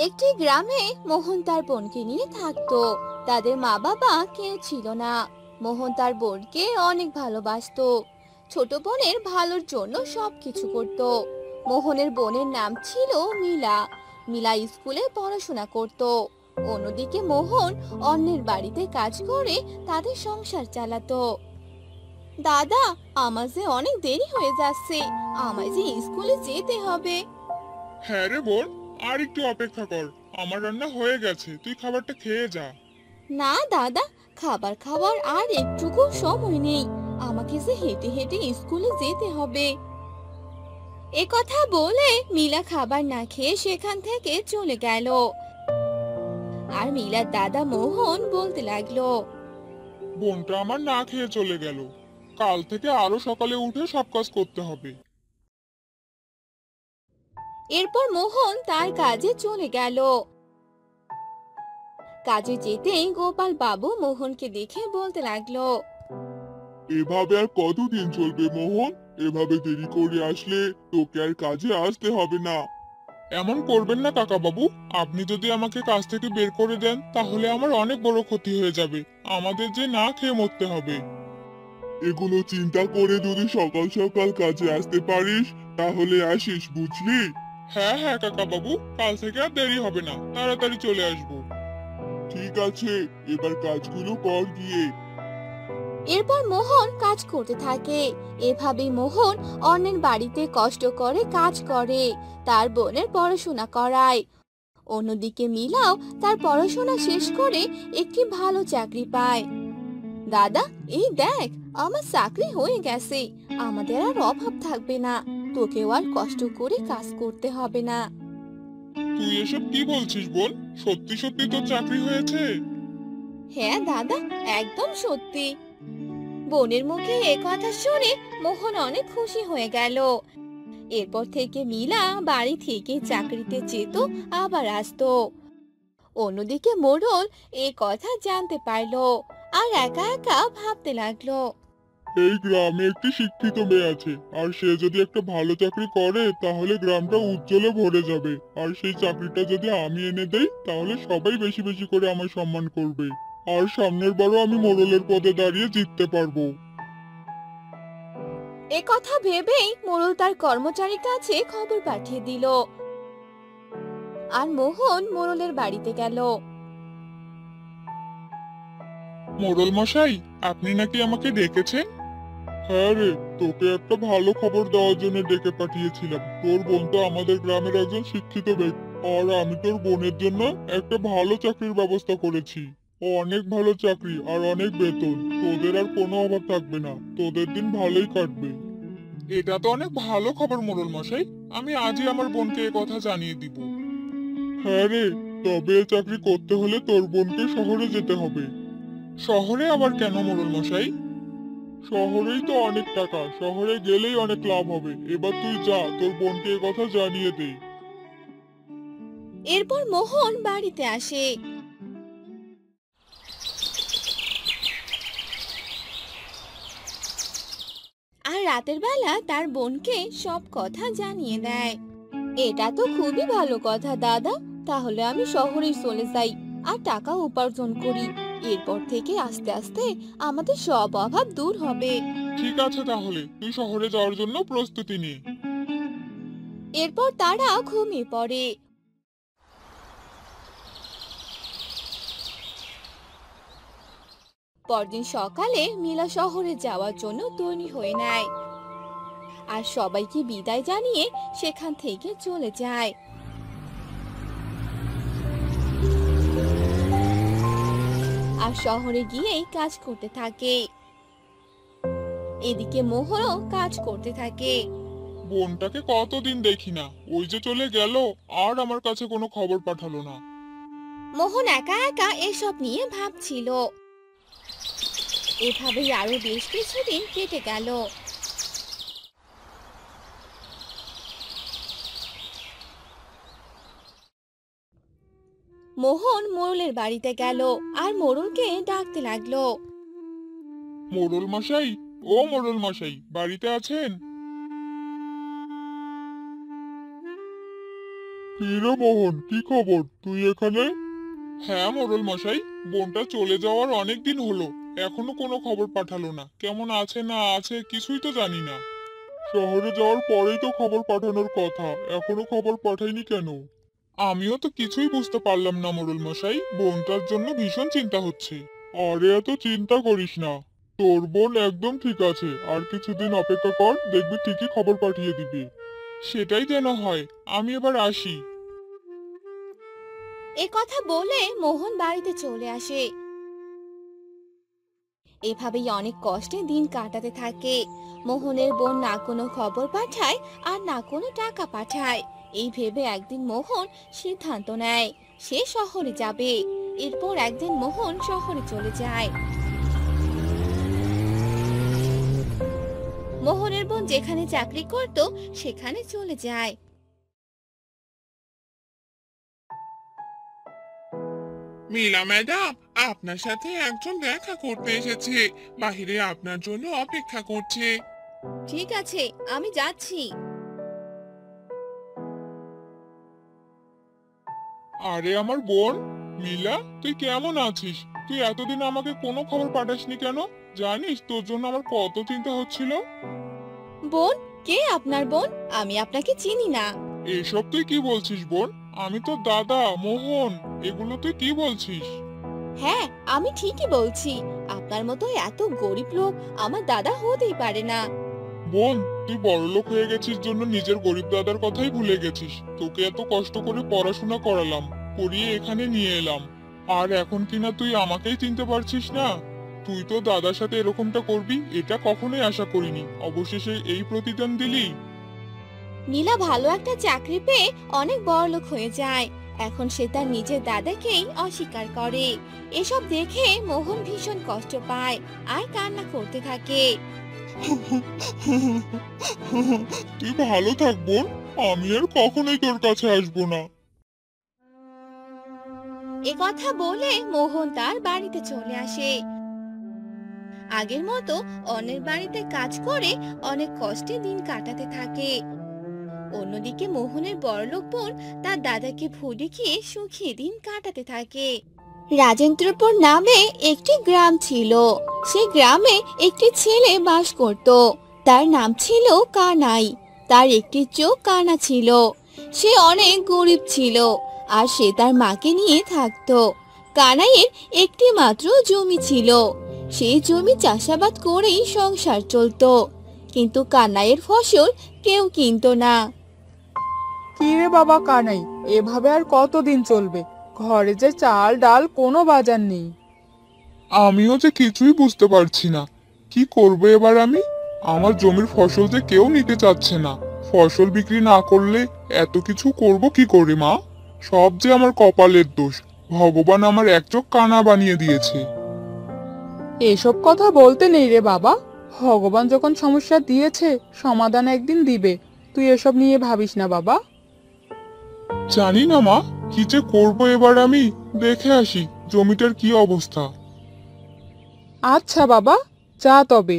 একটি গ্রামে মোহন তার বোনকে নিয়ে থাকতো। তাদের মা বাবা কেউ ছিল না। মোহন তার বোনকে অনেক ভালোবাসতো। ছোট বোনের ভালোর জন্য সবকিছু করত। মোহনের বোনের নাম ছিল মিলা। মিলা স্কুলে পড়াশোনা করত। অন্যদিকে মোহন অন্যের বাড়িতে কাজ করে তাদের সংসার চালাতো। দাদা, আমার যে অনেক দেরি হয়ে যাচ্ছে, আমায় যে স্কুলে যেতে হবে। হ্যাঁ রে বোন, আর একটু অপেক্ষা কর। আমার রান্না হয়ে গেছে, তুই খাবারটা খেয়ে যা। না দাদা, খাবার খাওয়ার আর একটুকু সময় নেই। আমাকে যে হেঁটে হেঁটে স্কুলে যেতে হবে। এ কথা বলে মিলা খাবার না খেয়ে সেখান থেকে চলে গেল। আর মিলার দাদা মোহন বলতে লাগলো। বোনটা আমার না খেয়ে চলে গেল। কাল থেকে আরো সকালে উঠে সব কাজ করতে হবে। এরপর মোহন তার কাজে চলে গেল। কাজে যেতেই গোপাল বাবু মোহনকে দেখে বলতে লাগলো। এভাবে আর কতদিন চলবে মোহন? এভাবে দেরি করে আসলে তোকে আর কাজে আসতে হবে না। এমন করবেন না কাকা বাবু। আপনি যদি আমাকে কাজ থেকে বের করে দেন তাহলে আমার অনেক বড় ক্ষতি হয়ে যাবে। আমাদের যে না খেয়ে মরতে হবে। এগুলো চিন্তা করে যদি সকাল সকাল কাজে আসতে পারিস তাহলে আসিস, বুঝলি? হ্যাঁ হ্যাঁ কাকা বাবু, কাল থেকে আর দেরি হবে না, তাড়াতাড়ি চলে আসবো। ঠিক আছে, এবার কাজগুলো কর গিয়ে। এরপর মোহন কাজ করতে থাকে। এভাবে মোহন অন্যের বাড়িতে কষ্ট করে কাজ করে, তার বোনের পড়াশোনা করায়। অন্যদিকে মিলাও তার পড়াশোনা শেষ করে একটি ভালো চাকরি পায়। দাদা, এই দেখ, আমার চাকরি হয়ে গেছে। আমাদের আর অভাব থাকবে না। তোকেও আর কষ্ট করে কাজ করতে হবে না। তুই এসব কি বলছিস বোন? সত্যি সত্যি তোর চাকরি হয়েছে? হ্যাঁ দাদা, একদম সত্যি। বোনের মুখে এ কথা শুনে মোহন অনেক খুশি হয়ে গেল। এরপর থেকে মিলা বাড়ি থেকে চাকরিতে যেত, আবার আসতো। অন্যদিকে মোড়ল এই কথা জানতে পারলো আর একা একা ভাবতে লাগলো। এই গ্রামে একটি শিক্ষিত মেয়ে আছে, আর সে যদি একটা ভালো চাকরি করে তাহলে গ্রামটা উজ্জ্বলে ভরে যাবে। আর সেই চাকরিটা যদি আমি এনে দেই তাহলে সবাই বেশি বেশি করে আমার সম্মান করবে। আর সামনের বারও আমি মোড়লের পদে দাঁড়িয়ে জিততে পারবো। এ কথা ভেবেই মোড়ল তার কর্মচারীর কাছে খবর পাঠিয়ে দিল। আর মোহন মোড়লের বাড়িতে গেল। মোড়ল মশাই, আপনি নাকি আমাকে ডেকেছেন? হ্যাঁ রে, তোকে একটা ভালো খবর দেওয়ার জন্য ডেকে পাঠিয়েছিলাম। তোর বোন তো আমাদের গ্রামের একজন শিক্ষিত ব্যক্তি, আর আমি তোর বোনের জন্য একটা ভালো চাকরির ব্যবস্থা করেছি। ও অনেক ভালো চাকরি আর অনেক বেতন। তোদের আর কোনো অভাব থাকবে না, তোদের দিন ভালোই কাটবে। এটা তো অনেক ভালো খবর মোড়ল মশাই। আমি আজই আমার বোনকে এ কথা জানিয়ে দিব। হ্যাঁ রে, তবে এ চাকরি করতে হলে তোর বোনকে শহরে যেতে হবে। শহরে আবার কেন মোড়ল মশাই? শহরেই তো অনেক টাকা, শহরে গেলেই অনেক লাভ হবে। এবার তুই যা, তোর বোনকে এ কথা জানিয়ে দে। এরপর মোহন বাড়িতে আসে। আর রাতের বেলা তার বোনকে সব কথা জানিয়ে দেয়। এটা তো খুবই ভালো কথা দাদা। তাহলে আমি শহরে চলে যাই আর টাকা উপার্জন করি। এরপর থেকে আস্তে আস্তে আমাদের সব অভাব দূর হবে। ঠিক আছে, তাহলে তুই শহরে যাওয়ার জন্য প্রস্তুতি নে। এরপর তারা ঘুমিয়ে পড়ে। পরদিন সকালে মিলা শহরে যাওয়ার জন্য তৈরি হয়ে নেয়। আর সবাইকে বিদায় জানিয়ে সেখান থেকে চলে যায়। আর শহরে গিয়েই কাজ করতে থাকে। এদিকে মোহনও কাজ করতে থাকে। বোনটাকে কতদিন দেখি না, ওই যে চলে গেল, আর আমার কাছে কোনো খবর পাঠালো না। মোহন একা একা এসব নিয়ে ভাবছিল। এভাবেই আরো বেশ কিছুদিন কেটে গেল। মোহন মোড়লের বাড়িতে গেল আর মোড়লকে ডাকতে লাগলো। মোড়ল মশাই, ও মোড়ল মশাই, বাড়িতে আছেন? কি রে মোহন, কি খবর? তুই এখানে? হ্যাঁ মোড়ল মশাই, বোনটা চলে যাওয়ার অনেক দিন হলো, এখনো কোনো খবর পাঠালো না। কেমন আছে না আছে কিছুই তো জানি না। শহরে যাওয়ার পরেই তো খবর পাঠানোর কথা, এখনো খবর পাঠায়নি কেন? আমিও তো কিছুই বুঝতে পারলাম না মোড়ল মশাই, বোনটার জন্য ভীষণ চিন্তা হচ্ছে। আরে এত চিন্তা করিস না, তোর বোন একদম ঠিক আছে। আর কিছুদিন অপেক্ষা কর, দেখবি ঠিকই খবর পাঠিয়ে দিবে। সেটাই যেন হয়। আমি এবার আসি। এ কথা বলে মোহন বাড়িতে চলে আসে। এভাবেই অনেক কষ্টে দিন কাটাতে থাকে। মোহনের বোন না কোনো খবর পাঠায় আর না কোনো টাকা পাঠায়। এই ভেবে একদিন মোহন সিদ্ধান্ত নেয় সে শহরে যাবে। এরপর একদিন মোহন শহরে চলে যায়। মোহনের বোন যেখানে চাকরি করত সেখানে চলে যায়। মিলা ম্যাডাম, আপনার সাথে একজন দেখা করতে এসেছে। বাহিরে আপনার জন্য অপেক্ষা করছে। ঠিক আছে, আমি যাচ্ছি। আরে আমার বোন মিলা, তুই কেমন আছিস? তুই এতদিন আমাকে কোনো খবর পাঠাসনি কেন? জানিস তোর জন্য আমার কত চিন্তা হচ্ছিল। বোন? কে আপনার বোন? আমি আপনাকে চিনি না। এসব তুই কি বলছিস বোন? আমি তো দাদা মোহন। এগুলো তুই কি বলছিস? হ্যাঁ, আমি ঠিকই বলছি। আপনার মতো এত গরিব লোক আমার দাদা হতেই পারে না। বোন, তুই বড়লোক হয়ে গেছিস জন্য নিজের গরিব দাদার কথাই ভুলে গেছিস। তোকে এত কষ্ট করে পড়াশোনা করালাম, করিয়ে এখানে নিয়ে এলাম, আর এখন কিনা তুই আমাকেই চিনতে পারছিস না? তুই তো দাদার সাথে এরকমটা করবি এটা কখনোই আশা করিনি, অবশেষে এই প্রতিদান দিলি। নীলা ভালো একটা চাকরি পেয়ে অনেক বড়লোক হয়ে যায়। এখন সে তার নিজের দাদাকেই অস্বীকার করে। এসব দেখে মোহন ভীষণ কষ্ট পায় আর কান্না করতে থাকে। তুই ভালো থাক বোন, আমি আর কখনোই তোর কাছে আসবো না। এ কথা বলে মোহন তার বাড়িতে চলে আসে। আগের মতো অন্যের বাড়িতে কাজ করে অনেক কষ্টে দিন কাটাতে থাকে। অন্যদিকে মোহনের বড়লোক বোন তার দাদাকে ভুলে গিয়ে সুখী দিন কাটাতে থাকে। রাজেন্দ্রপুর নামে একটি গ্রাম ছিল। সেই গ্রামে একটি ছেলে বাস করত। তার নাম ছিল কানাই। তার একটি চোখ কানা ছিল। সে অনেক গরিব ছিল আর সে তার মাকে নিয়ে থাকতো। কানাইয়ের একটি মাত্র জমি ছিল। সেই জমি চাষাবাদ করেই সংসার চলতো, কিন্তু কানাইয়ের ফসল কেউ কিনতো না। কি রে বাবা কানাই, এভাবে আর কতদিন চলবে? ঘরে যে চাল ডাল কোনো বাজার নেই। আমিও যে কিছুই বুঝতে পারছি না, কি করবো এবার আমি? আমার জমির ফসল যে কেউ নিতে চাচ্ছে না। ফসল বিক্রি না করলে এত কিছু করব কি করে মা? সব যে আমার কপালের দোষ। ভগবান আমার এক চোখ কানা বানিয়ে দিয়েছে। এসব কথা বলতে নেই রে বাবা। ভগবান যখন সমস্যা দিয়েছে সমাধান একদিন দিবে। তুই এসব নিয়ে ভাবিস না বাবা। জানি না মা, কি যে করবো এবার আমি। দেখে আসি জমিটার কি অবস্থা। আচ্ছা বাবা, যা তবে।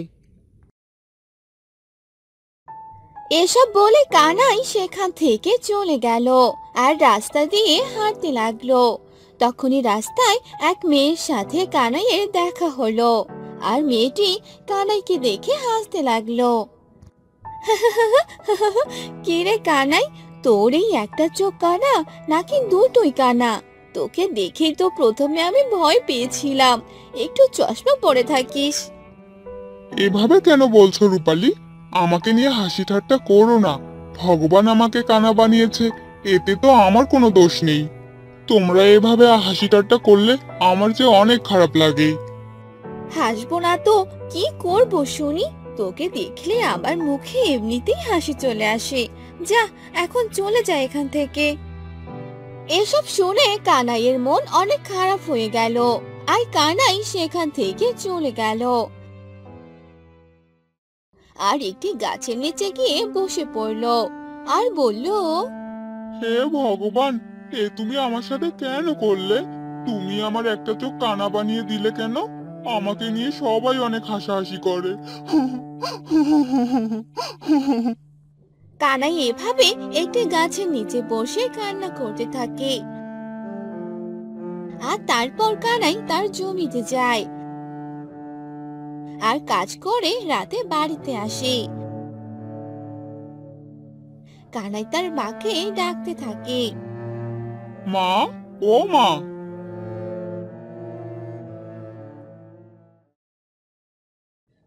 এসব বলে কানাই সেখান থেকে চলে গেল আর রাস্তা দিয়ে হাঁটতে লাগলো। তখনই রাস্তায় এক মেয়ের সাথে কানাইয়ের দেখা হলো। আর মেয়েটি কানাইকে দেখে হাসতে লাগলো। কি রে কানাই, তোর এই একটা চোখ কানা নাকি দুটোই কানা? তোকে দেখেই তো প্রথমে আমি ভয় পেয়েছিলাম। একটু চশমা পরে থাকিস। এভাবে কেন বলছো রূপালী? আমাকে নিয়ে হাসি ঠাট্টা করো না। ভগবান আমাকে কানা বানিয়েছে, এতে তো আমার কোনো দোষ নেই। তোমরা এভাবে হাসি ঠাট্টা করলে আমার যে অনেক খারাপ লাগে। হাসবো না তো কি করব শুনি? তোকে দেখলে আমার মুখে এমনিতেই হাসি চলে আসে। যা, এখন চলে যা এখান থেকে। এসব শুনে কানাইয়ের মন অনেক খারাপ হয়ে গেল। আর কানাই সেখান থেকে চলে গেল আর একটি গাছের নিচে গিয়ে বসে পড়লো আর বলল, হে ভগবান, এ তুমি আমার সাথে কেন করলে? তুমি আমার একটা চোখ কানা বানিয়ে দিলে কেন? আমাকে নিয়ে সবাই অনেক হাসাহাসি করে। কানাই এভাবে একটি গাছের নিচে বসে কান্না করতে থাকে। আর তারপর কানাই তার জমিতে যায় আর কাজ করে রাতে বাড়িতে আসে। কানাই তার মাকে ডাকতে থাকে। মা, ও মা।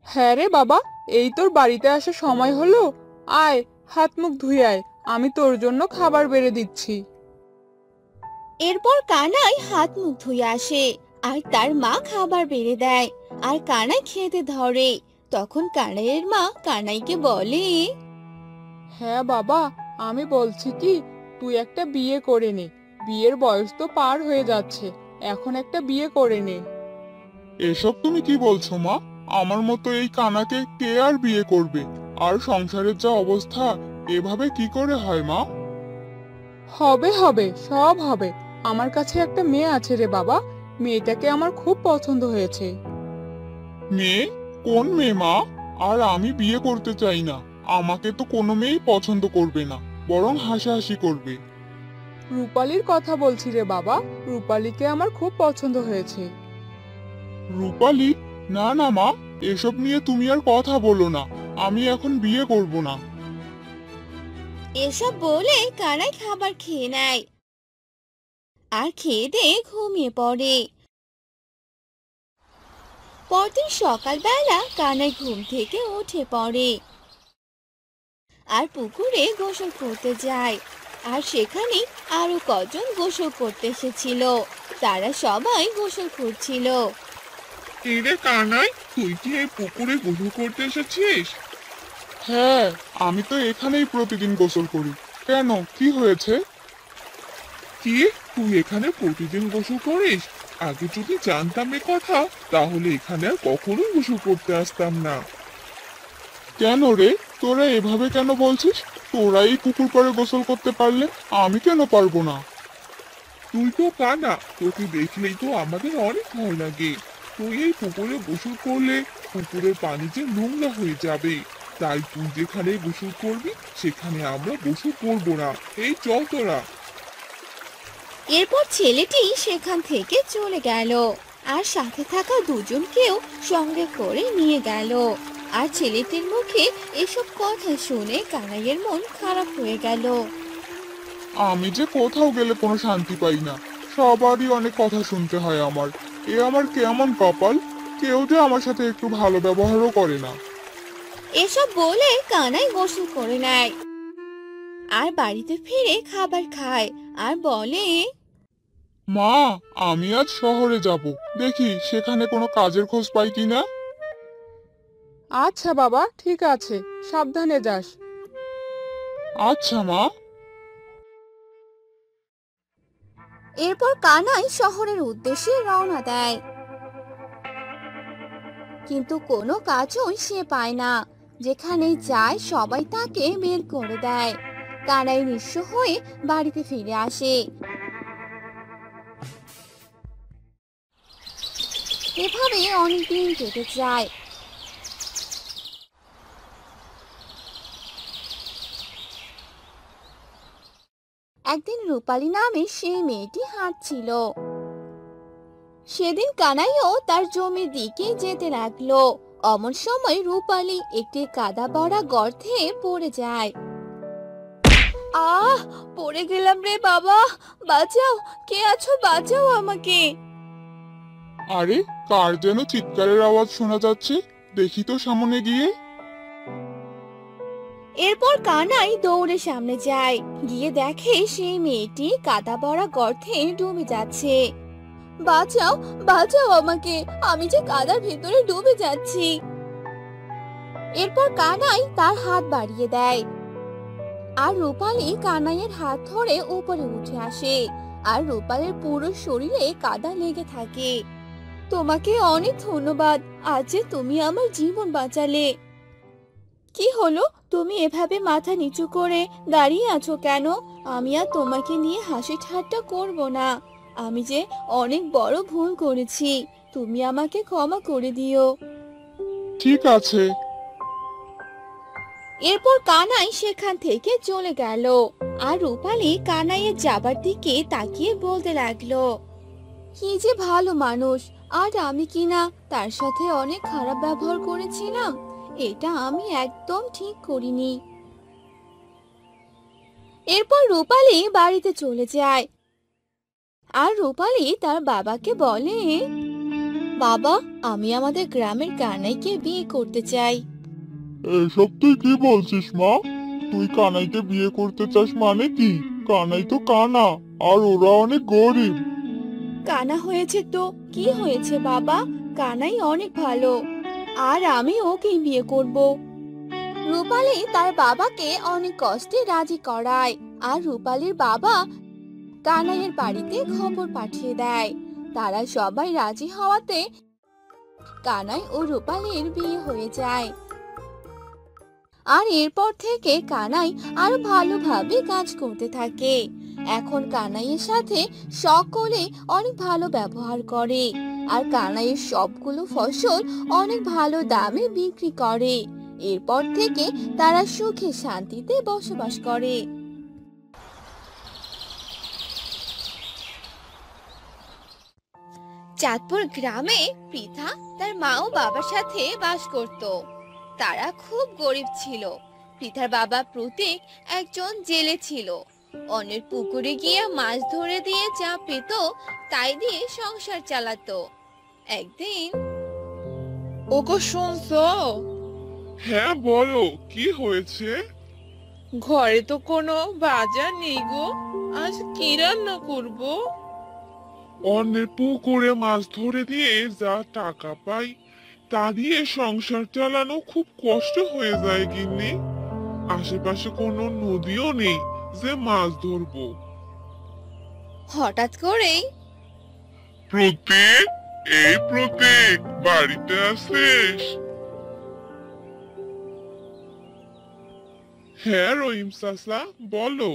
হ্যাঁ রে বাবা, এই তোর বাড়িতে আসার সময় হলো। আয়, হাত মুখ ধুয়ে আয়, আমি তোর জন্য খাবার বেড়ে দিচ্ছি। এরপর কানাই হাত মুখ ধুয়ে আসে আর তার মা খাবার বেড়ে দেয় আর কানাই খেতে ধরে। তখন কানাইয়ের মা কানাইকে বলে, হ্যাঁ বাবা, আমি বলছি কি, তুই একটা বিয়ে করে নে। বিয়ের বয়স তো পার হয়ে যাচ্ছে, এখন একটা বিয়ে করে নে। এসব তুমি কি বলছো মা? আমার মতো এই কানাকে কে আর বিয়ে করবে? আর সংসারের যা অবস্থা, এভাবে কি করে হয় মা? হবে হবে, সব হবে। আমার কাছে একটা মেয়ে আছে রে বাবা, মেয়েটাকে আমার খুব পছন্দ হয়েছে। মেয়ে? কোন মেয়ে মা? আর আমি বিয়ে করতে চাই না। আমাকে তো কোনো মেয়েই পছন্দ করবে না, বরং হাসাহাসি করবে। রূপালীর কথা বলছি রে বাবা, রূপালীকে আমার খুব পছন্দ হয়েছে। রূপালী? না না মা, এসব নিয়ে তুমি আর কথা বলো না। আমি এখন বিয়ে করব না। এসব বলে কানাই খাবার খেয়ে নেয় আর খেয়ে দিয়ে ঘুমিয়ে পড়ে। পরদিন সকালবেলা কানাই ঘুম থেকে উঠে পড়ে আর পুকুরে গোসল করতে যায়। আর সেখানে আরো কজন গোসল করতে এসেছিল, তারা সবাই গোসল করছিল। কি রে কানাই, তুই কি এই পুকুরে গোসল করতে এসেছিস? হ্যাঁ, আমি তো এখানেই প্রতিদিন গোসল করি। কেন, কি হয়েছে? কি, তুই এখানে প্রতিদিন গোসল করিস? আগে যদি জানতাম এ কথা, তাহলে এখানে আর কখনোই গোসল করতে আসতাম না। কেন রে, তোরা এভাবে কেন বলছিস? তোরাই পুকুর পাড়ে গোসল করতে পারলে, আমি কেন পারবো না? তুই তো কানা, তোকে দেখলেই তো আমাদের অনেক ভয় লাগে। তুই এই পুকুরে গোসল করলে পুকুরের পানি যে নোংরা হয়ে যাবে। তাই তুই যেখানে গোসল করবি সেখানে আমরা গোসল করবো না। এই চল তোরা। এরপর ছেলেটি সেখান থেকে চলে গেল আর সাথে থাকা দুজনকেও সঙ্গে করে নিয়ে গেল। আর ছেলেটির মুখে এসব কথা শুনে কানাইয়ের মন খারাপ হয়ে গেল। আমি যে কোথাও গেলে কোনো শান্তি পাই না, সবারই অনেক কথা শুনতে হয় আমার। এ আমার কেমন কপাল, কেউ যে আমার সাথে একটু ভালো ব্যবহারও করে না। এসব বলে কানাই গোসল করে নেয় আর বাড়িতে ফিরে খাবার খায় আর বলে, মা, আমি আজ শহরে যাব, দেখি সেখানে কোনো কাজের খোঁজ পাই কিনা। আচ্ছা বাবা, ঠিক আছে, সাবধানে যাস। আচ্ছা মা। এরপর কানাই শহরের উদ্দেশ্যে রওনা দেয়, কিন্তু কোনো কাজই সে পায় না। যেখানেই যায় সবাই তাকে বের করে দেয়। কানাই নিঃস্ব হয়ে বাড়িতে ফিরে আসে। এভাবে অনেকদিন কেটে যায়। একদিন রূপালী নামে সেই মেয়েটি হাঁটছিল। সেদিন কানাইও তার জমির দিকে যেতে লাগলো। অমন সময় রূপালী একটি কাদা ভরা গর্তে পড়ে যায়। আহ, পড়ে গেলাম রে বাবা, বাঁচাও, কে আছো, বাঁচাও আমাকে। আরে, কার যেন চিৎকারের আওয়াজ শোনা যাচ্ছে, দেখি তো সামনে গিয়ে। এরপর কানাই দৌড়ে সামনে যায়, গিয়ে দেখে সেই মেয়েটি কাদা ভরা গর্তে ডুবে যাচ্ছে। বাঁচাও, বাঁচাও আমাকে, আমি যে কাদার ভেতরে ডুবে যাচ্ছি। এরপর কানাই তার হাত বাড়িয়ে দেয় আর রূপালী কানাইয়ের হাত ধরে উপরে উঠে আসে। আর রূপালীর পুরো শরীরে কাদা লেগে থাকে। তোমাকে অনেক ধন্যবাদ, আজ যে তুমি আমার জীবন বাঁচালে। কি হলো, তুমি এভাবে মাথা নিচু করে দাঁড়িয়ে আছো কেন? আমি আর তোমাকে নিয়ে হাসি ঠাট্টা করব না। আমি যে অনেক বড় ভুল করেছি, তুমি আমাকে ক্ষমা করে দিও। ঠিক আছে। এরপর কানাই সেখান থেকে চলে গেল। আর রূপালী কানাইয়ের যাবার দিকে তাকিয়ে বলতে লাগলো, কি যে ভালো মানুষ, আর আমি কিনা তার সাথে অনেক খারাপ ব্যবহার করেছিলাম। এটা আমি একদম ঠিক করিনি। এরপর রূপালী বাড়িতে চলে যায়। আর রূপালী তার বাবাকে বলে, বাবা, আমি আমাদের গ্রামের কানাইকে বিয়ে করতে চাই। এসব তুই কি বলছিস মা? তুই কানাইকে বিয়ে করতে চাস মানে কি? কানাই তো কানা, আর ওরা অনেক গরিব। কানা হয়েছে তো কি হয়েছে বাবা, কানাই অনেক ভালো, আর আমি ওকেই বিয়ে করব। রূপালী তার বাবাকে অনেক কষ্টে রাজি করায়। আর রূপালীর বাবা কানাইয়ের বাড়িতে খবর পাঠিয়ে দেয়। তারা সবাই রাজি হওয়াতে কানাই ও রূপালীর বিয়ে হয়ে যায়। আর এরপর থেকে কানাই আরো ভালোভাবে কাজ করতে থাকে। এখন কানাইয়ের সাথে সকলে অনেক ভালো ব্যবহার করে। আর কানাইয়ের সবগুলো ফসল অনেক ভালো দামে বিক্রি করে। এরপর থেকে তারা সুখে শান্তিতে বসবাস করে। চাঁদপুর গ্রামে পৃথা তার মা ও বাবার সাথে বাস করত। তারা খুব গরিব ছিল। পৃথার বাবা প্রতীক একজন জেলে ছিল। অন্যের পুকুরে গিয়ে মাছ ধরে দিয়ে যা পেত তাই দিয়ে সংসার চালাতো। একদিন, ওগো শুনছো? হ্যাঁ বলো, কি হয়েছে? ঘরে তো কোনো বাজার নেই গো, আজ কি রান্না করব? অন্যের পুকুরে মাছ ধরে দিয়ে যা টাকা পাই তা দিয়ে সংসার চালানো খুব কষ্ট হয়ে যায় গিন্নি। আশেপাশে কোনো নদীও নেই যে মাছ ধরবো। হঠাৎ করেই প্রতীক, এই প্রতীক, বাড়িতে আছিস? হ্যাঁ রহিম চাচা, বলো।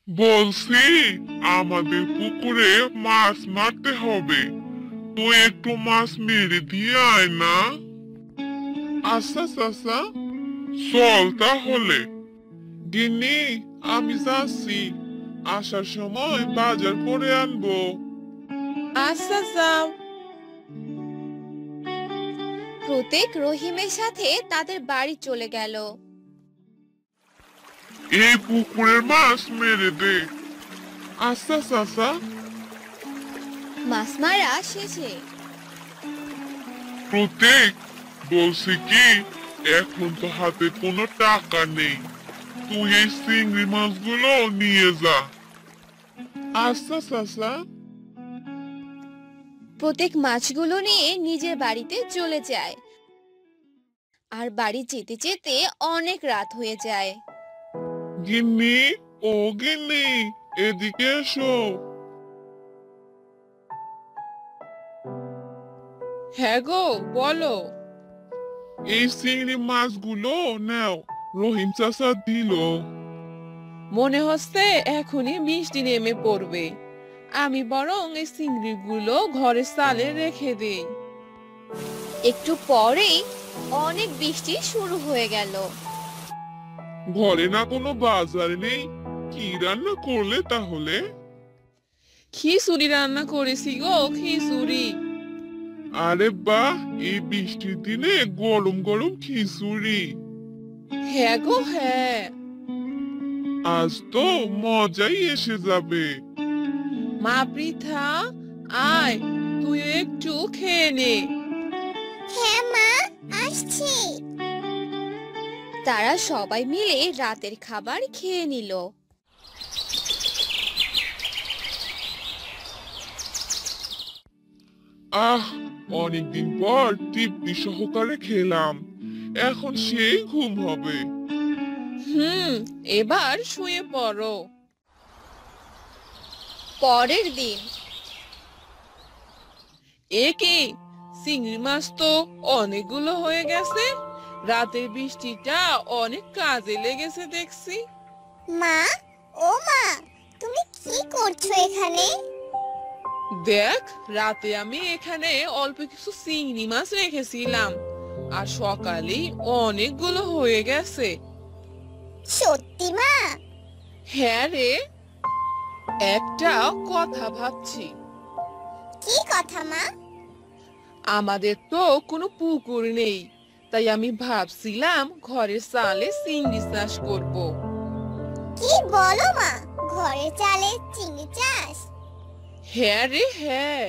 বলছি আমাদের পুকুরে মাছ মারতে হবে, তুই একটু মাছ মেরে দিয়ে আয় না। আচ্ছা চাচা, চল তাহলে। গিন্নি, আমি যাচ্ছি, আসার সময় বাজার করে আনবো। আচ্ছা যাও। প্রতীক রহিমের সাথে তাদের বাড়ি চলে গেল। এই পুকুরের মাছ মেরে দে। আচ্ছা চাচা। মাছ মারা শেষে প্রতীক, বলছি কি, এখন তো হাতে কোনো টাকা নেই, তুই এই চিংড়ি মাছগুলো নিয়ে যা। আচ্ছা চাচা। প্রতীক মাছগুলো নিয়ে নিজের বাড়িতে চলে যায়। আর বাড়ি যেতে যেতে অনেক রাত হয়ে যায়। গিন্নি, ও গিন্নি, এদিকে এসো। হ্যাঁ গো, বলো। এই চিংড়ি মাছগুলো নাও, রহিম চাচা দিল। মনে হচ্ছে এখনই বৃষ্টি নেমে পড়বে, আমি বরং এই চিংড়িগুলো ঘরের চালে রেখে দেই। একটু পরেই অনেক বৃষ্টি শুরু হয়ে গেল। ঘরে না কোনো বাজার নেই, কি রান্না করলে তাহলে? খিচুড়ি রান্না করেছি গো, খিচুড়ি। আরে বাহ, এই বৃষ্টির দিনে গরম গরম খিচুড়ি। হ্যাঁ গো হ্যাঁ। আজ তো মজাই এসে যাবে। মা পৃথা, আয় তুই একটু খেয়ে নে। হ্যাঁ মা, আসছি। তারা সবাই মিলে রাতের খাবার খেয়ে নিল। আহ, অনেকদিন পর তৃপ্তি সহকারে খেলাম, এখন সেই ঘুম হবে। এবার শুয়ে পড়ো। পরের দিন এ কি, চিংড়ি মাছ তো অনেকগুলো হয়ে গেছে, রাতের বৃষ্টিটা অনেক কাজে লেগেছে দেখছি। মা, ও মা, তুমি কি করছো এখানে? দেখ, রাতে আমি এখানে অল্প কিছু চিংড়ি মাছ রেখেছিলাম, আর সকালেই অনেকগুলো হয়ে গেছে। সত্যি মা? হ্যাঁ রে, একটা কথা ভাবছি। কি কথা মা? আমাদের তো কোনো পুকুর নেই, তাই আমি ভাবছিলাম ঘরের চালে চিংড়ি চাষ করব। কি বলো মা, ঘরের চালে চিংড়ি চাষ? হ্যাঁ রে হ্যাঁ।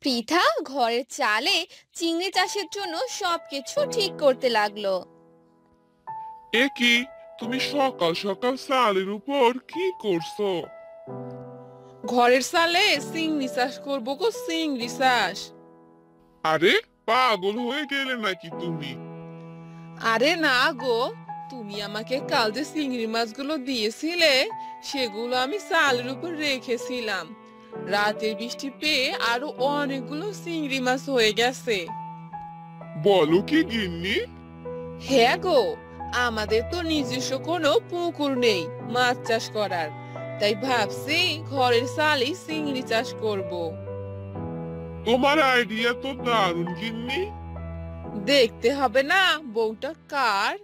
পৃথা ঘরের চালে চিংড়ি চাষের জন্য সবকিছু ঠিক করতে লাগলো। এ কি, তুমি সকাল সকাল চালের উপর কি করছো? ঘরের চালে চিংড়ি চাষ করবো গো, চিংড়ি চাষ। আরে পাগল হয়ে গেলে নাকি তুমি? আরে না গো, তুমি আমাকে কাল যে চিংড়ি মাছগুলো দিয়েছিলে সেগুলো আমি চালের উপর রেখেছিলাম। রাতের বৃষ্টি পেয়ে আরো অনেকগুলো চিংড়ি মাছ হয়ে গেছে। বলো কি গিন্নি? হ্যাঁ গো, আমাদের তো নিজস্ব কোনো পুকুর নেই মাছ চাষ করার, তাই ভাবছি ঘরের চালেই চিংড়ি চাষ করব। তোমার আইডিয়া তো দারুণ গিন্নি। দেখতে হবে না বউটা কার।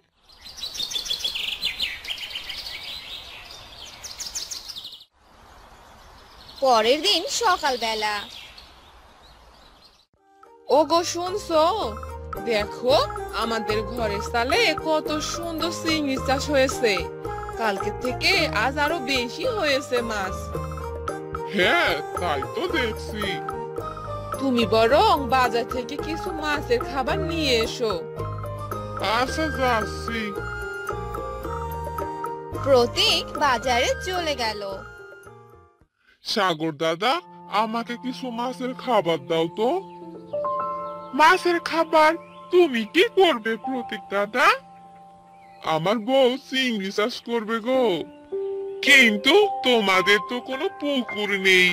পরের দিন সকালবেলা। ওগো শুনছো, দেখো আমাদের ঘরের চালে কত সুন্দর চিংড়ি চাষ হয়েছে। কালকে থেকে আজ আরো বেশি হয়েছে মাছ। হ্যাঁ তাই তো দেখছি। তুমি বরং বাজার থেকে কিছু মাছের খাবার নিয়ে এসো। আচ্ছা যাচ্ছি। প্রতীক বাজারে চলে গেল। সাগর দাদা, আমাকে কিছু মাছের খাবার দাও তো। মাছের খাবার? তুমি কি করবে প্রতীক দাদা? আমার বউ চিংড়ি চাষ করবে গো। কিন্তু তোমাদের তো কোনো পুকুর নেই,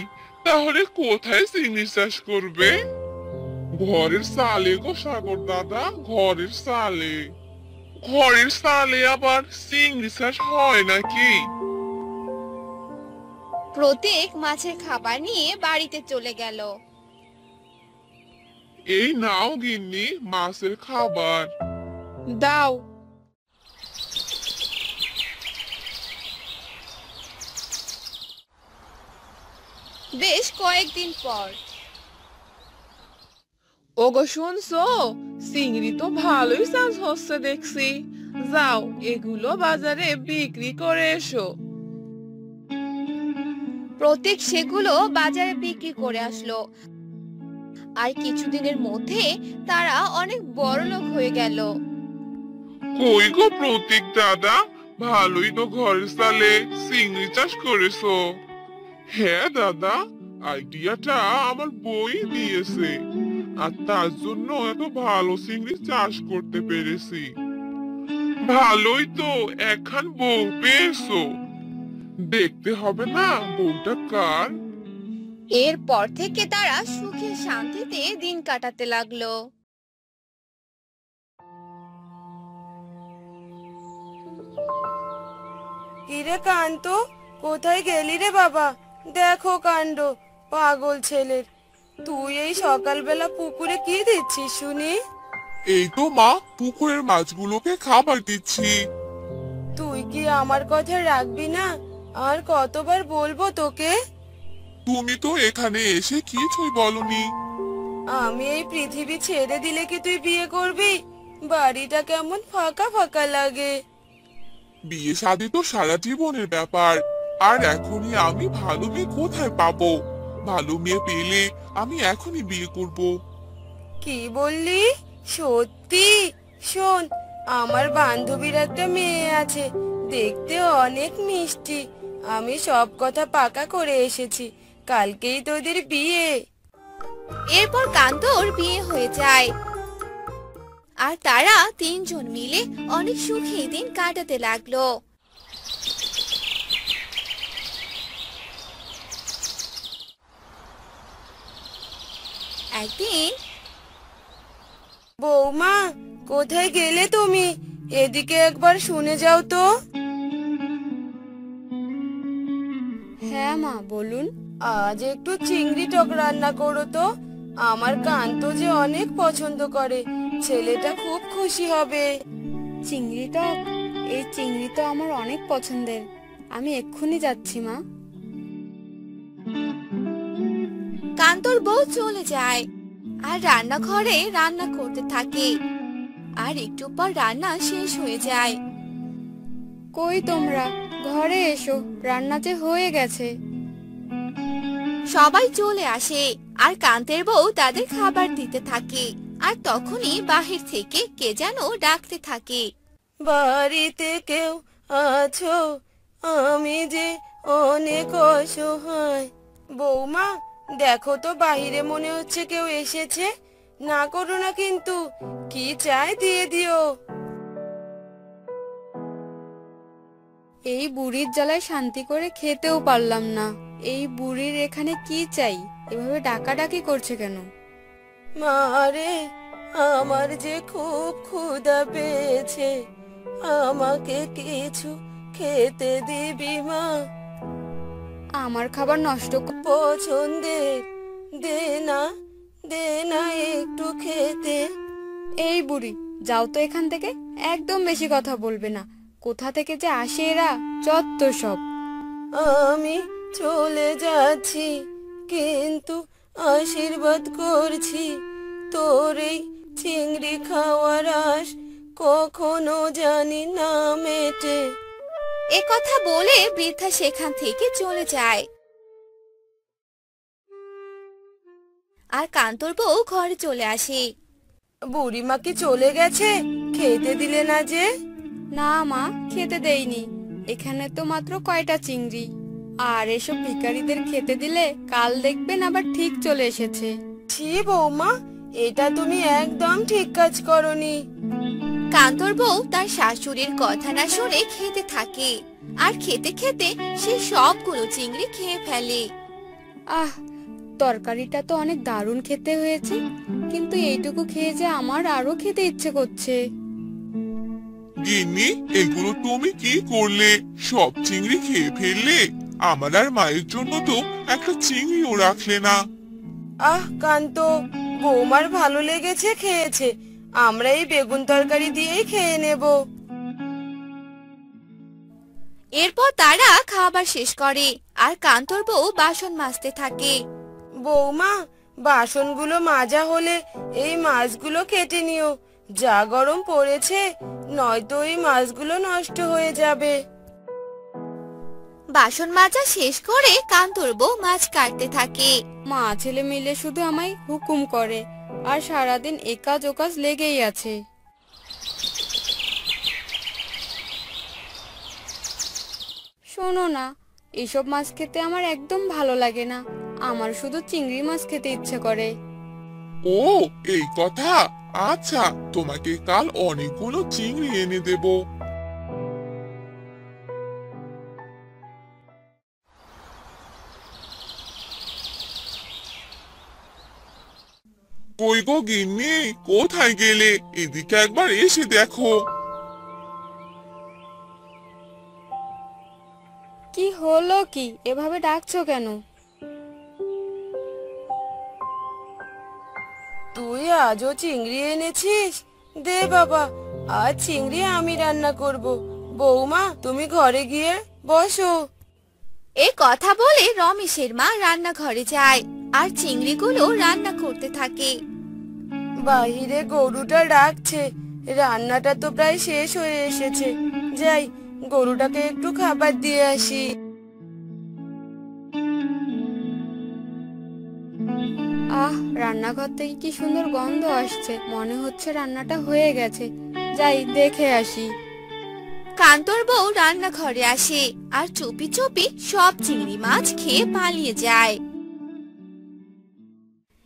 তাহলে কোথায় চিংড়ি চাষ করবে? ঘরের চালে গো সাগর দাদা, ঘরের চালে। ঘরের চালে আবার চিংড়ি চাষ হয় নাকি? প্রতীক মাছের খাবার নিয়ে বাড়িতে চলে গেল। এই নাও গিন্নি মাছের খাবার। দাও। বেশ কয়েকদিন পর। ওগো শুনছো, চিংড়ি তো ভালোই চাষ হচ্ছে দেখছি। যাও এগুলো বাজারে বিক্রি করে এসো। প্রতীক সেগুলো বাজারে বিক্রি করে আসলো। আর কিছুদিনের মধ্যে তারা অনেক বড়লোক হয়ে গেল। কই গো প্রতীক দাদা, ভালোই তো ঘরের চালে চিংড়ি চাষ করেছো। হ্যাঁ দাদা, আইডিয়াটা আমার বই দিয়েছে, আর তার জন্য এত ভালো চিংড়ি চাষ করতে পেরেছি। ভালোই তো, একখান বউ পেয়েছো। দেখতে হবে না বউটা কার। এরপর থেকে তারা সুখে শান্তিতে দিন কাটাতে লাগলো। কিরে কান্ত, কোথায় গেলি রে বাবা? দেখো কাণ্ড পাগল ছেলের। তুই এই সকালবেলা পুকুরে কি দিচ্ছিস শুনি? এই তো মা, পুকুরের মাছগুলোকে খাবার দিচ্ছি। তুই কি আমার কথা রাখবি না? আর কতবার বলবো তোকে? তুমি তো এখানে এসে কিছুই বলনি। আমি এই পৃথিবী ছেড়ে দিলে কি তুই বিয়ে করবি? বাড়িটা কেমন ফাঁকা ফাঁকা লাগে। বিয়ে শাদী তো সারা জীবনের ব্যাপার, আর এখনই আমি ভালো মেয়ে কোথায় পাবো? ভালো মেয়ে পেলে আমি এখনই বিয়ে করব। কি বললি? সত্যি? শোন, আমার বান্ধবীর একটা মেয়ে আছে, দেখতে অনেক মিষ্টি। আমি সব কথা পাকা করে এসেছি, কালকেই তোদের বিয়ে। এরপর কান্তর বিয়ে হয়ে যায়। আর তারা তিনজন মিলে অনেক সুখী দিন কাটাতে লাগলো। একদিন বৌমা, কোথায় গেলে তুমি? এদিকে একবার শুনে যাও তো। হ্যাঁ মা, বলুন। আজ একটু চিংড়ি টক রান্না করো তো, আমার কান্ত যে অনেক পছন্দ করে, ছেলেটা খুব খুশি হবে। চিংড়ি টক, এই চিংড়ি তো আমার অনেক পছন্দের। আমি এক্ষুনি যাচ্ছি মা। কান্তর বউ চলে যায় আর রান্নাঘরে রান্না করতে থাকে। আর একটু পর রান্না শেষ হয়ে যায়। কই তোমরা, ঘরে এসো, রান্না যে হয়ে গেছে। সবাই চলে আসে আর কান্তের বউ তাদের খাবার দিতে থাকে। আর তখনই বাহির থেকে কে যেন ডাকতে থাকে। বাড়িতে কেউ আছো? আমি যে অনেক অসহায়। বৌমা, দেখো তো বাহিরে মনে হচ্ছে কেউ এসেছে। না করো না কিন্তু, কি চাই দিয়ে দিও। এই বুড়ির জ্বালায় শান্তি করে খেতেও পারলাম না। এই বুড়ির এখানে কি চাই? এভাবে ডাকাডাকি করছে কেন? মারে, আমার যে খুব ক্ষুধা পেয়েছে, আমাকে কিছু খেতে দিবি মা? আমার খাবার নষ্ট পছন্দের, দে না, দে না একটু খেতে। এই বুড়ি, যাও তো এখান থেকে। একদম বেশি কথা বলবে না। কোথা থেকে যে আসে এরা, যত সব। আমি চলে যাচ্ছি, কিন্তু আশীর্বাদ করছি তোর এই চিংড়ি খাওয়ার আশ কখনো জানি না মেটে। এ কথা বলে বৃদ্ধা সেখান থেকে চলে যায়। আর কান্তর বউ ঘরে চলে আসে। বুড়িমা কি চলে গেছে? খেতে দিলে না যে? না মা, খেতে দেইনি। এখানে তো মাত্র কয়টা চিংড়ি। আর এসব ভিখারিদের খেতে দিলে কাল দেখবেন আবার ঠিক চলে এসেছে। ছি বৌমা, এটা তুমি একদম ঠিক কাজ করনি। কান্তর বউ তার শাশুড়ির কথা না শুনে খেতে থাকে। আর খেতে খেতে সে সবগুলো চিংড়ি খেয়ে ফেলে। আহ, তরকারিটা তো অনেক দারুণ খেতে হয়েছে, কিন্তু এইটুকু খেয়ে যে আমার আরো খেতে ইচ্ছে করছে। গিন্নি, এগুলো তুমি কি করলে? সব চিংড়ি খেয়ে ফেললে? আমার আর মায়ের জন্য তো একটা চিংড়িও রাখলে না। আহ কান্ত, বৌমার ভালো লেগেছে খেয়েছে, আমরা এই বেগুন তরকারি দিয়েই খেয়ে নেব। এরপর তারা খাবার শেষ করে আর কান্তর বউ বাসন মাজতে থাকে। বৌমা, বাসনগুলো মাজা হলে এই মাছগুলো কেটে নিও। যা গরম পড়েছে, নয়তো এই মাছগুলো নষ্ট হয়ে যাবে। বাসন মাজা শেষ করে কান্তর বউ মাছ কাটতে থাকে। মা ছেলে মিলে শুধু আমায় হুকুম করে আর সারাদিন একাজ ওকাজ লেগেই আছে। শোনো না, এসব মাছ খেতে আমার একদম ভালো লাগে না। আমার শুধু চিংড়ি মাছ খেতে ইচ্ছে করে। ও, এই কথা। আচ্ছা, তোমাকে কাল অনেকগুলো চিংড়ি এনে দেব। কই গো গিন্নি, কোথায় গেলে? এদিকে একবার এসে দেখো। কি হলো কি? এভাবে ডাকছো কেন? তুই আজও চিংড়ি এনেছিস? দে বাবা, আজ চিংড়ি আমি রান্না করব। বৌমা, তুমি ঘরে গিয়ে বসো। এ কথা বলে রমেশের মা রান্নাঘরে যায় আর চিংড়িগুলো রান্না করতে থাকে। বাহিরে গরুটা ডাকছে, রান্নাটা তো প্রায় শেষ হয়ে এসেছে। যাই, গরুটাকে একটু খাবার দিয়ে আসি। আহ, রান্নাঘর থেকে কি সুন্দর গন্ধ আসছে। মনে হচ্ছে রান্নাটা হয়ে গেছে। যাই দেখে আসি। কান্তর বউ রান্নাঘরে আসে আর চুপি চুপি সব চিংড়ি মাছ খেয়ে পালিয়ে যায়।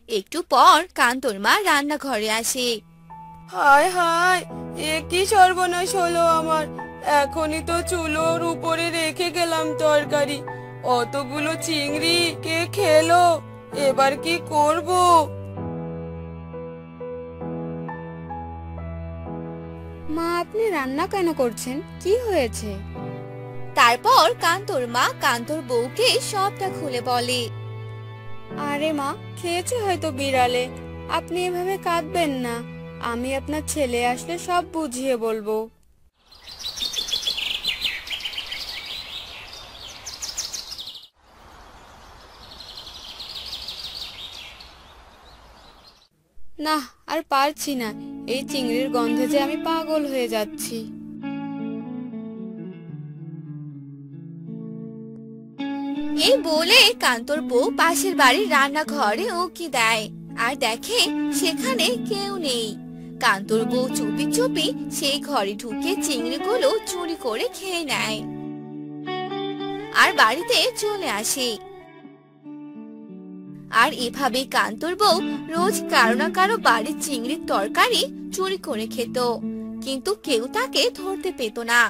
একটু পর কান্তর মা রান্নাঘরে আসে। হায় হায়, এ কি সর্বনাশ হলো আমার! এখনই তো চুলোর উপরে রেখে গেলাম তরকারি, অতগুলো চিংড়ি কে খেলো? এবার কি করব? মা, আপনি রান্না কেন করছেন? কি হয়েছে? তারপর কান্তর মা কান্তর বউকে সবটা খুলে বলে। আরে মা, খেয়েছে হয়তো বিড়ালে। আপনি এভাবে কাঁদবেন না, আমি আপনার ছেলে আসলে সব বুঝিয়ে বলবো। না, আর পারছি না, এই চিংড়ির গন্ধে যে আমি পাগল হয়ে যাচ্ছি। এই বলে কান্তর বউ পাশের বাড়ির রান্নাঘরে উকি দেয় আর দেখে সেখানে কেউ নেই। কান্তর বউ চুপি চুপি সেই ঘরে ঢুকে চিংড়িগুলো চুরি করে খেয়ে নেয় আর বাড়িতে চলে আসে। আর এভাবে কান্তর বউ রোজ কারো না কারো বাড়ির চিংড়ির তরকারি চুরি করে খেত, কিন্তু কেউ তাকে ধরতে পেত না।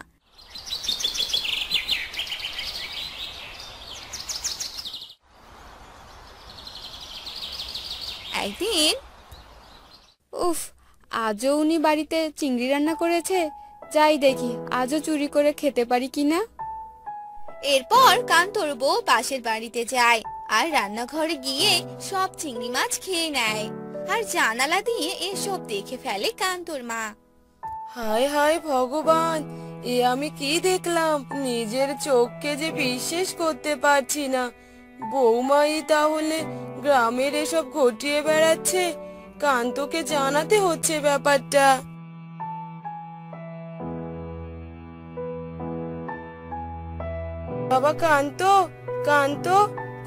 একদিন উফ, আজও উনি বাড়িতে চিংড়ি রান্না করেছে। যাই দেখি আজও চুরি করে খেতে পারি কিনা। এরপর কান্তর বউ পাশের বাড়িতে যায় আর রান্নাঘরে গিয়ে সব চিংড়ি মাছ খেয়ে নেয় আর জানালা দিয়ে এসব দেখে ফেলে কান্তর মা। হায় হায় ভগবান, এ আমি কি দেখলাম! নিজের চোখকে যে বিশ্বাস করতে পারছি না। বৌমাই তাহলে গ্রামের এসব ঘটিয়ে বেড়াচ্ছে। কান্তকে জানাতে হচ্ছে ব্যাপারটা। বাবা কান্ত, কান্ত,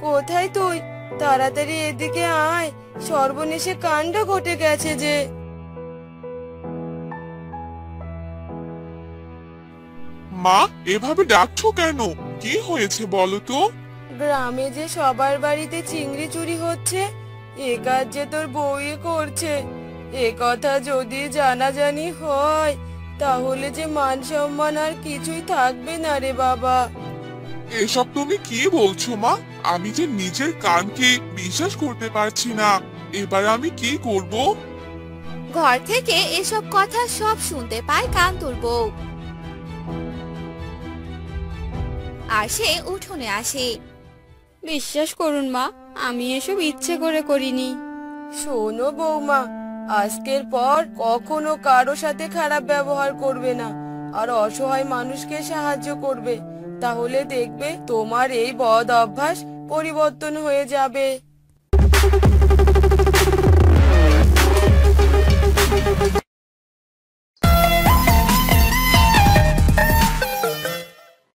কোথায় তুই? তাড়াতাড়ি এদিকে আয়, সর্বনেশে কাণ্ড ঘটে গেছে যে। মা, এভাবে ডাকছো কেন? কি হয়েছে বলো তো? গ্রামে যে সবার বাড়িতে চিংড়ি চুরি হচ্ছে, এ কাজ যে তোর বউই করছে। এ কথা যদি জানাজানি হয় তাহলে যে মান সম্মান আর কিছুই থাকবে না রে বাবা। এসব তুমি কি বলছো মা? আমি যে নিজের কানকে বিশ্বাস করতে পারছি না। এবার আমি কি করব? ঘর থেকে এসব কথা সব শুনতে পায় কান্তর বউ আর সে উঠোনে আসে। বিশ্বাস করুন মা, আমি এসব ইচ্ছে করে করিনি। শোনো বৌমা, আজকের পর কখনো কারো সাথে খারাপ ব্যবহার করবে না আর অসহায় মানুষকে সাহায্য করবে। তাহলে দেখবে তোমার এই বদ অভ্যাস পরিবর্তন হয়ে যাবে।